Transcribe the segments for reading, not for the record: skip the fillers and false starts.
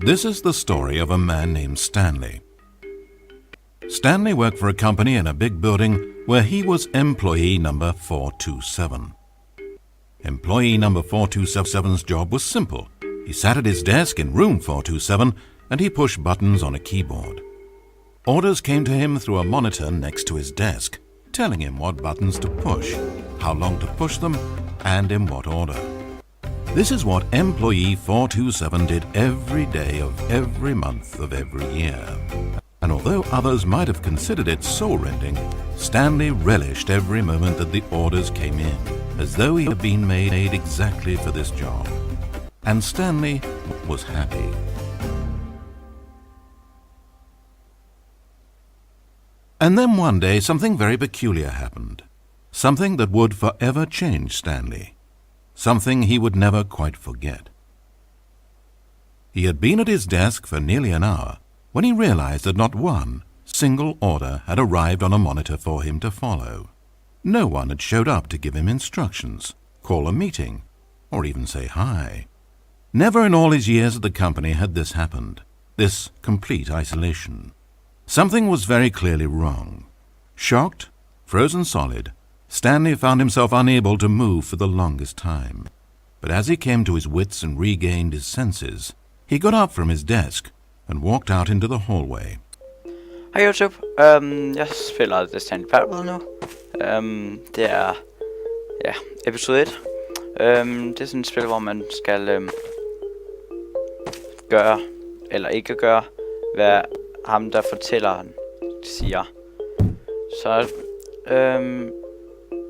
This is the story of a man named Stanley. Stanley worked for a company in a big building where he was employee number 427. Employee number 427's job was simple. He sat at his desk in room 427 and he pushed buttons on a keyboard. Orders came to him through a monitor next to his desk, telling him what buttons to push, how long to push them, and in what order. This is what employee 427 did every day of every month of every year. And although others might have considered it soul-rending, Stanley relished every moment that the orders came in, as though he had been made exactly for this job. And Stanley was happy. And then one day something very peculiar happened. Something that would forever change Stanley. Something he would never quite forget. He had been at his desk for nearly an hour when he realized that not one single order had arrived on a monitor for him to follow. No one had showed up to give him instructions, call a meeting, or even say hi. Never in all his years at the company had this happened, this complete isolation. Something was very clearly wrong. Shocked, frozen solid, Stanley found himself unable to move for the longest time. But as he came to his wits and regained his senses, he got up from his desk and walked out into the hallway. Hej YouTube, jeg spiller The Stanley Parable nu. Det er episode 1. Det er sådan et spil, hvor man skal gøre eller ikke gøre, hvad ham der fortælleren siger. Så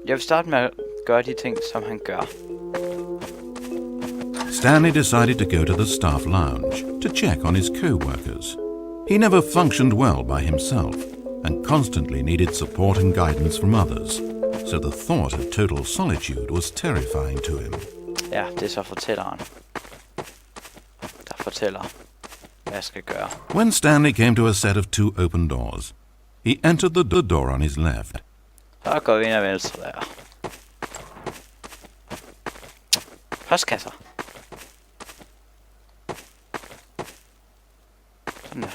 jeg vil starte med at gøre de ting, som han gør. Stanley decided to go to the staff lounge to check on his co-workers. He never functioned well by himself and constantly needed support and guidance from others, so the thought of total solitude was terrifying to him. Ja, det er så fortælleren, der fortæller, hvad jeg skal gøre. When Stanley came to a set of 2 open doors, he entered the door on his left. Så går vi ind ad venstre der. Postkasser. Sådan der.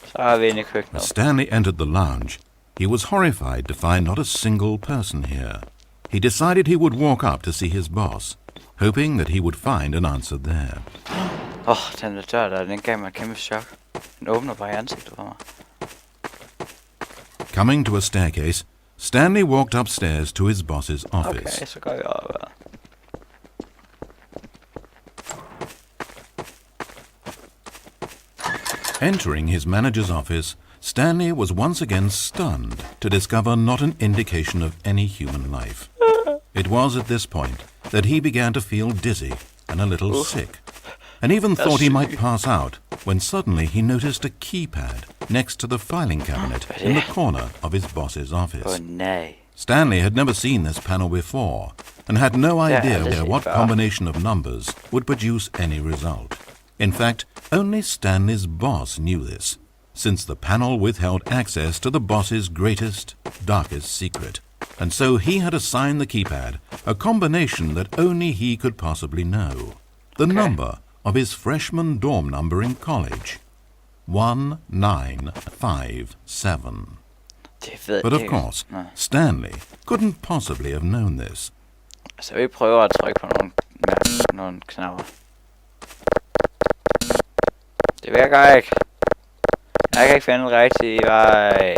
Så er vi inde i køkkenet. As Stanley entered the lounge, he was horrified to find not a single person here. He decided he would walk up to see his boss, hoping that he would find an answer there. Den dør der, den gav mig et kæmpe chok. Den åbner bare i ansigtet for mig. Coming to a staircase, Stanley walked upstairs to his boss's office. Okay, så går jeg op. Entering his manager's office, Stanley was once again stunned to discover not an indication of any human life. It was at this point that he began to feel dizzy and a little sick, and even thought he might pass out when suddenly he noticed a keypad next to the filing cabinet in the corner of his boss's office. Nej. Stanley had never seen this panel before and had no idea what combination of numbers would produce any result. In fact, only Stanley's boss knew this, since the panel withheld access to the boss's greatest, darkest secret. And so he had assigned the keypad a combination that only he could possibly know. The number of his freshman dorm number in college. 1957. But of course, Stanley couldn't possibly have known this. Så vi prøver at trykke på nogle knapper. Det virker ikke. Jeg kan ikke finde den rigtige vej.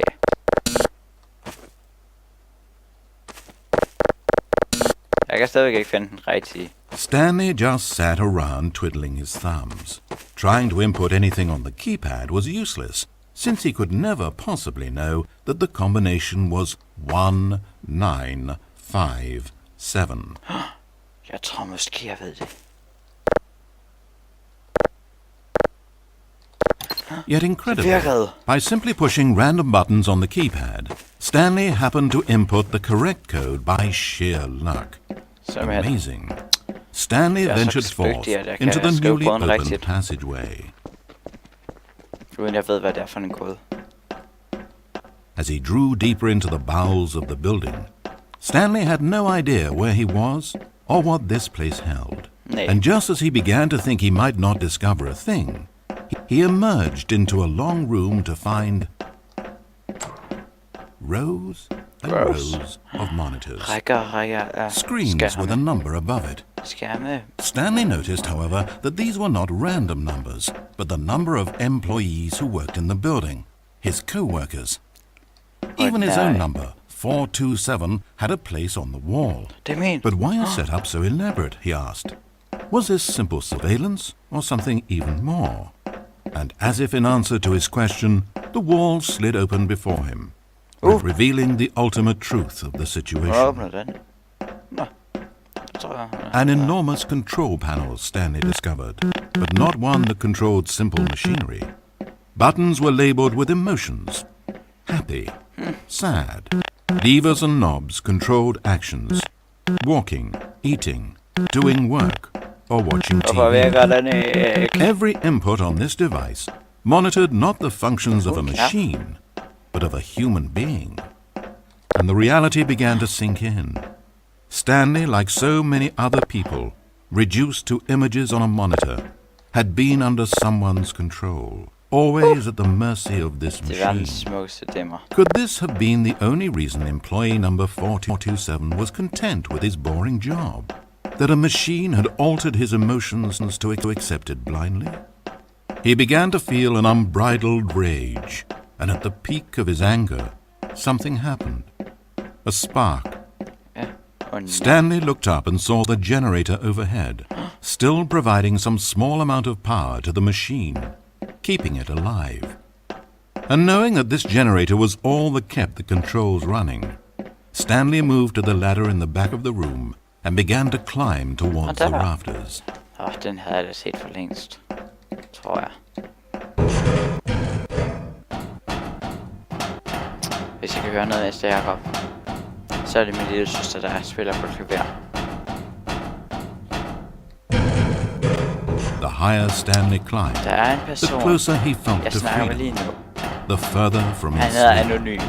Jeg kan stadigvæk ikke finde den rigtige. Stanley just sat around twiddling his thumbs. Trying to input anything on the keypad was useless, since he could never possibly know that the combination was 1957. Jeg tror måske, jeg ved det. Yet incredibly, by simply pushing random buttons on the keypad, Stanley happened to input the correct code by sheer luck. Amazing. Stanley ventured forth into the newly opened passageway. Uden jeg ved, hvad det er for en kode. As he drew deeper into the bowels of the building, Stanley had no idea where he was or what this place held. Nej. And just as he began to think he might not discover a thing, he emerged into a long room to find rows and rows of monitors. Rækker Screens with a number above it. skærme. Stanley noticed, however, that these were not random numbers, but the number of employees who worked in the building, his co-workers. Even his own number, 427, had a place on the wall. Det men. But why is setup so elaborate, he asked. Was this simple surveillance or something even more? And as if in answer to his question, the wall slid open before him, revealing the ultimate truth of the situation. Åbner den. Nå. Det tror jeg. An enormous control panel, Stanley discovered, but not one that controlled simple machinery. Buttons were labeled with emotions. Happy, sad. Levers and knobs controlled actions. Walking, eating, doing work, or watching Hvorfor TV. virker den ikke? Every input on this device monitored not the functions of a machine, but of a human being. And the reality began to sink in. Stanley, like so many other people, reduced to images on a monitor, had been under someone's control, always at the mercy of this Det er verdens machine. smukkeste dimmer. Could this have been the only reason employee number 427 was content with his boring job? That a machine had altered his emotions to accept it blindly? He began to feel an unbridled rage, and at the peak of his anger, something happened. A spark. Stanley looked up and saw the generator overhead, still providing some small amount of power to the machine, keeping it alive. And knowing that this generator was all that kept the controls running, Stanley moved to the ladder in the back of the room and began to climb towards the rafters. Den havde jeg da set for længst. Tror jeg. Hvis jeg kan høre noget efter Jacob, så er det min lille søster, der spiller på klaver. The higher Stanley climbed, Der er en the person, closer he felt jeg to snakker med freedom, lige nu. the further from Han his hedder sleep. Anonym.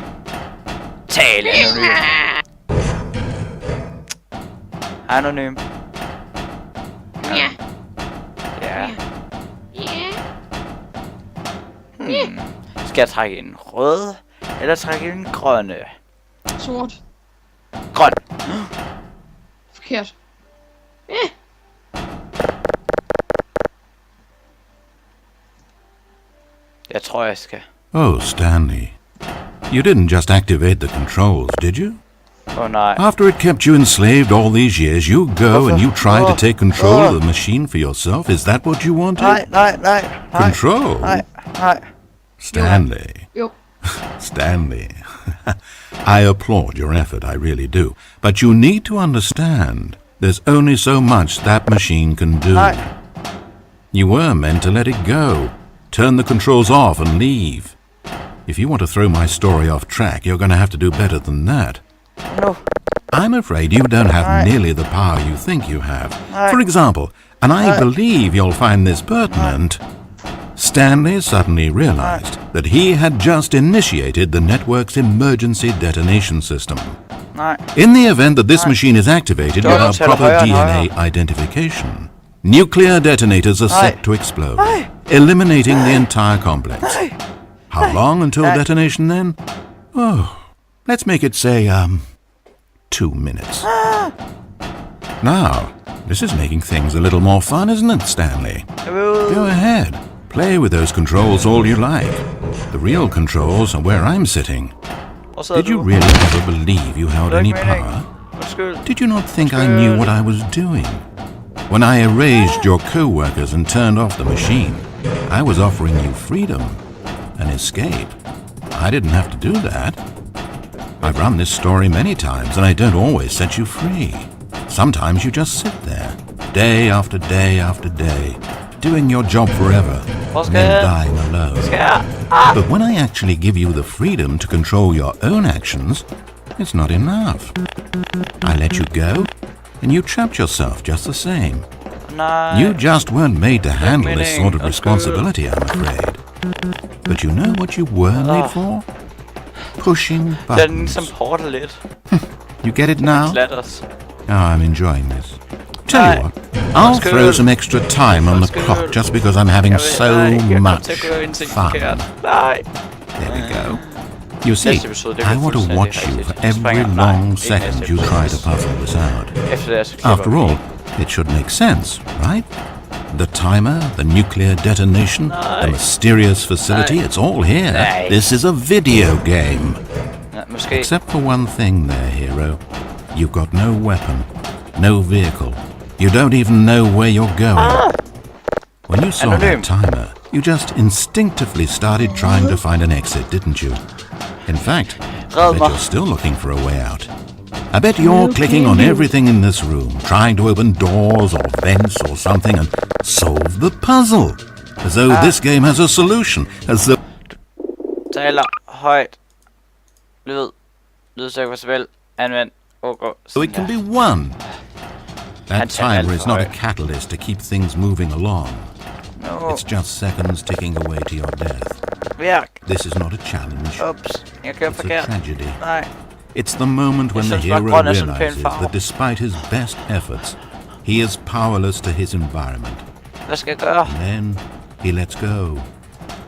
Tal Anonym. Anonym. Ja. Ja. Ja. Skal jeg trække en rød, eller trække en grønne? Sort. Grøn. Forkert. Jeg tror, jeg skal. Oh, Stanley. You didn't just activate the controls, did you? Nej. After it kept you enslaved all these years, you go and you try to take control of the machine for yourself? Is that what you wanted? Nej. Control? Nej. Stanley. Jo. Stanley. I applaud your effort, I really do. But you need to understand, there's only so much that machine can do. You were meant to let it go. Turn the controls off and leave. If you want to throw my story off track, you're going to have to do better than that. No. I'm afraid you don't have nearly the power you think you have. For example, and I believe you'll find this pertinent, Stanley suddenly realized that he had just initiated the network's emergency detonation system. In the event that this machine is activated without proper DNA identification, nuclear detonators are set to explode, eliminating the entire complex. How long until detonation then? Oh, let's make it say, 2 minutes. Now, this is making things a little more fun, isn't it, Stanley? Go ahead. Play with those controls all you like. The real controls are where I'm sitting. Did you really ever believe you held any power? Did you not think I knew what I was doing? When I erased your co-workers and turned off the machine, I was offering you freedom, an escape. I didn't have to do that. I've run this story many times, and I don't always set you free. Sometimes you just sit there, day after day after day, doing your job forever, and then dying alone. But when I actually give you the freedom to control your own actions, it's not enough. I let you go, and you trapped yourself just the same. You just weren't made to handle this sort of responsibility, I'm afraid. But you know what you were made for? Pushing buttons. Den som porter lidt. You get it now? Let us. Oh, I'm enjoying this. Tell you what, I'll throw some extra time on the clock just because I'm having so much fun. There we go. You see, I want to watch you for every long second you try to puzzle this out. After all, it should make sense, right? The timer, the nuclear detonation, the mysterious facility, it's all here. This is a video game. Except for one thing there, hero. You've got no weapon, no vehicle. You don't even know where you're going. When you saw that timer, you just instinctively started trying to find an exit, didn't you? In fact, I bet you're still looking for a way out. I bet you're clicking on everything in this room, trying to open doors or vents or something and solve the puzzle. As though this game has a solution, as though... Taler højt. Lydsøg for spil. Anvend. So it can be won. That timer is not a catalyst to keep things moving along. No. It's just seconds ticking away to your death. Virk. This is not a challenge. Ups. Jeg kører It's a forkert. tragedy. Nej. It's the moment when the hero realizes that despite his best efforts, he is powerless to his environment. Hvad skal jeg gøre? And then he lets go.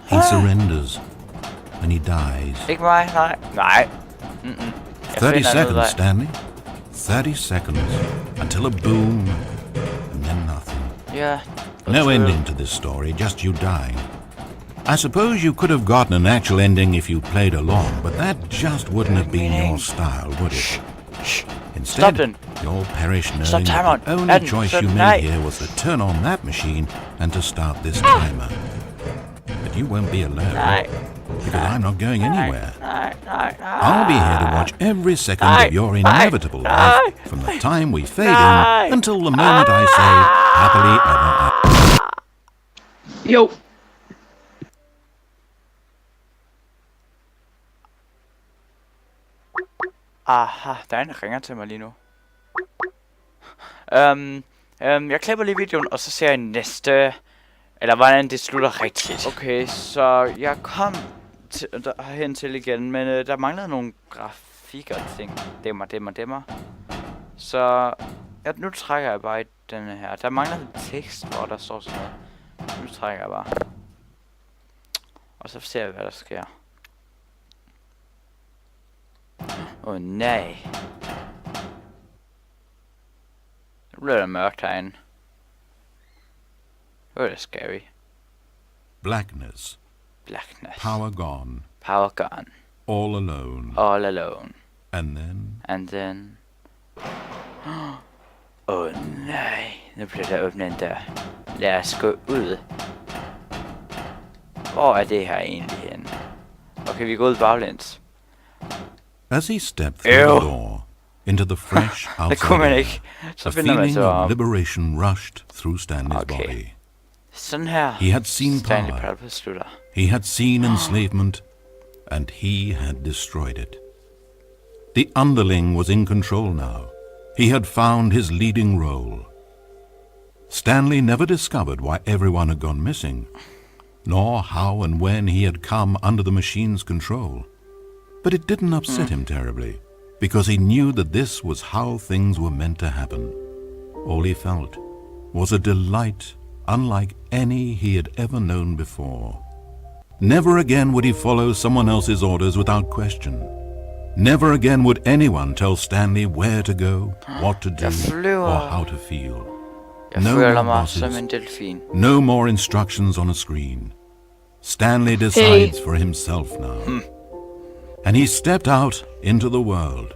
He surrenders. And he dies. Ikke mig? Nej. Nej. 30 seconds, Stanley. 30 seconds. Until a boom. And then nothing. Ja. No ending to this story, just you dying. I suppose you could have gotten an actual ending if you played along, but that just wouldn't have been your style, would it? Instead, you'll perish knowing that the only choice you made here was to turn on that machine and to start this timer. But you won't be alone, because I'm not going anywhere. I'll be here to watch every second of your inevitable life, from the time we fade in until the moment I say, happily ever after. Jo. Aha, der er en, der ringer til mig lige nu. Jeg klipper lige videoen, og så ser jeg næste... Eller hvordan det slutter rigtigt. Okay, så jeg kom hen til igen, men der manglede nogle grafikker og ting. Demmer. Så nu trækker jeg bare i denne her. Der mangler en tekst, hvor der står sådan noget. Nu trækker jeg bare. Og så ser vi, hvad der sker. Åh nej. Nu bliver der mørkt herinde. Det er scary. Blackness. Power gone. All alone. And then... Åh nej. Nu bliver der åbnet en dør. Lad os gå ud. Hvor er det her egentlig henne? Okay, vi går ud baglæns. As he stepped through the door into the fresh outside air, a feeling of liberation rushed through Stanley's body. Sådan her. He had seen Stanley power. Parable slutter. He had seen enslavement, and he had destroyed it. The underling was in control now. He had found his leading role. Stanley never discovered why everyone had gone missing, nor how and when he had come under the machine's control. But it didn't upset him terribly, because he knew that this was how things were meant to happen. All he felt was a delight unlike any he had ever known before. Never again would he follow someone else's orders without question. Never again would anyone tell Stanley where to go, what to do, or how to feel. No more bosses, no more instructions on a screen. Stanley decides for himself now. And he stepped out into the world,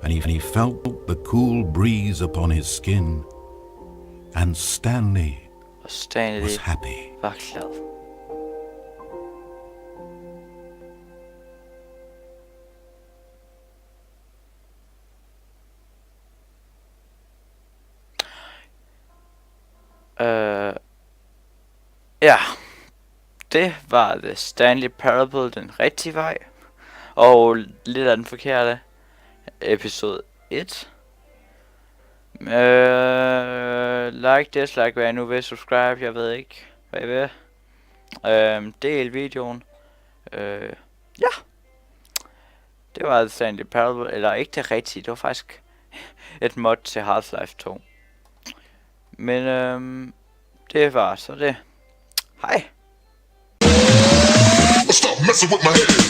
and he felt the cool breeze upon his skin, and Stanley was happy. Var glad. Ja, det var The Stanley Parable, den rigtige vej. Og lidt af den forkerte. Episode 1. Like, dislike, hvad jeg nu vil. Subscribe, jeg ved ikke, hvad jeg vil. Del videoen. Ja. Det var Stanley Parable, eller ikke det rigtige, det var faktisk et mod til Half-Life 2. Men det var så det. Hej! Stop messing with my head.